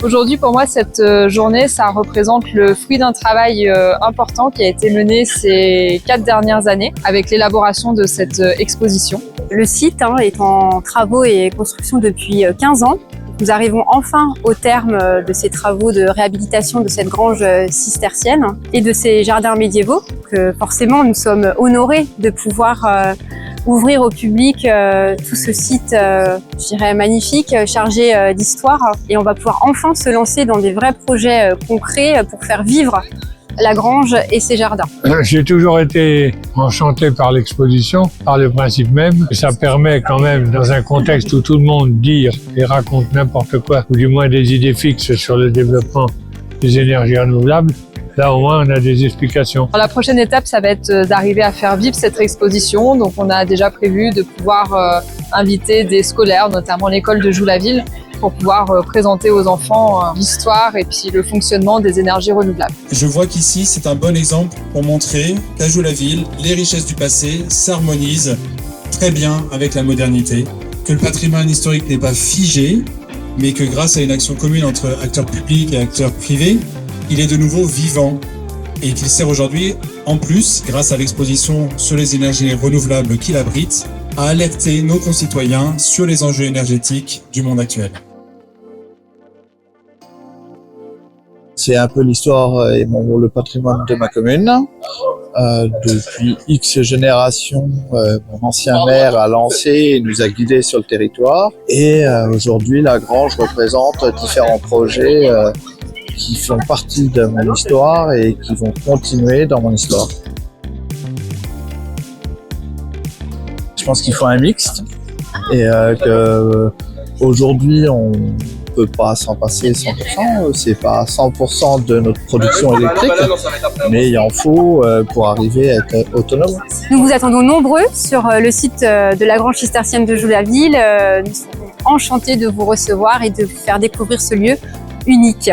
Aujourd'hui, pour moi, cette journée, ça représente le fruit d'un travail important qui a été mené ces 4 dernières années avec l'élaboration de cette exposition. Le site est en travaux et construction depuis 15 ans. Nous arrivons enfin au terme de ces travaux de réhabilitation de cette grange cistercienne et de ces jardins médiévaux. Que forcément, nous sommes honorés de pouvoir ouvrir au public tout ce site, je dirais magnifique, chargé d'histoire. Et on va pouvoir enfin se lancer dans des vrais projets concrets pour faire vivre la grange et ses jardins. J'ai toujours été enchanté par l'exposition, par le principe même. Ça permet quand même, dans un contexte où tout le monde dit et raconte n'importe quoi, ou du moins des idées fixes sur le développement des énergies renouvelables, là au moins on a des explications. La prochaine étape, ça va être d'arriver à faire vivre cette exposition. Donc on a déjà prévu de pouvoir inviter des scolaires, notamment l'école de Joux-la-Ville, pour pouvoir présenter aux enfants l'histoire et puis le fonctionnement des énergies renouvelables. Je vois qu'ici, c'est un bon exemple pour montrer qu'à Joux-la-Ville, les richesses du passé s'harmonisent très bien avec la modernité, que le patrimoine historique n'est pas figé, mais que grâce à une action commune entre acteurs publics et acteurs privés, il est de nouveau vivant et qu'il sert aujourd'hui, en plus, grâce à l'exposition sur les énergies renouvelables qu'il abrite, à alerter nos concitoyens sur les enjeux énergétiques du monde actuel. C'est un peu l'histoire et le patrimoine de ma commune. Depuis X générations, mon ancien maire a lancé et nous a guidés sur le territoire. Et aujourd'hui, la grange représente différents projets qui font partie de mon histoire et qui vont continuer dans mon histoire. Je pense qu'il faut un mixte et qu'aujourd'hui, on peut pas s'en passer 100%, c'est pas 100% de notre production électrique, mais il en faut pour arriver à être autonome. Nous vous attendons nombreux sur le site de la grange cistercienne de Joux-la-Ville. Nous serons enchantés de vous recevoir et de vous faire découvrir ce lieu unique.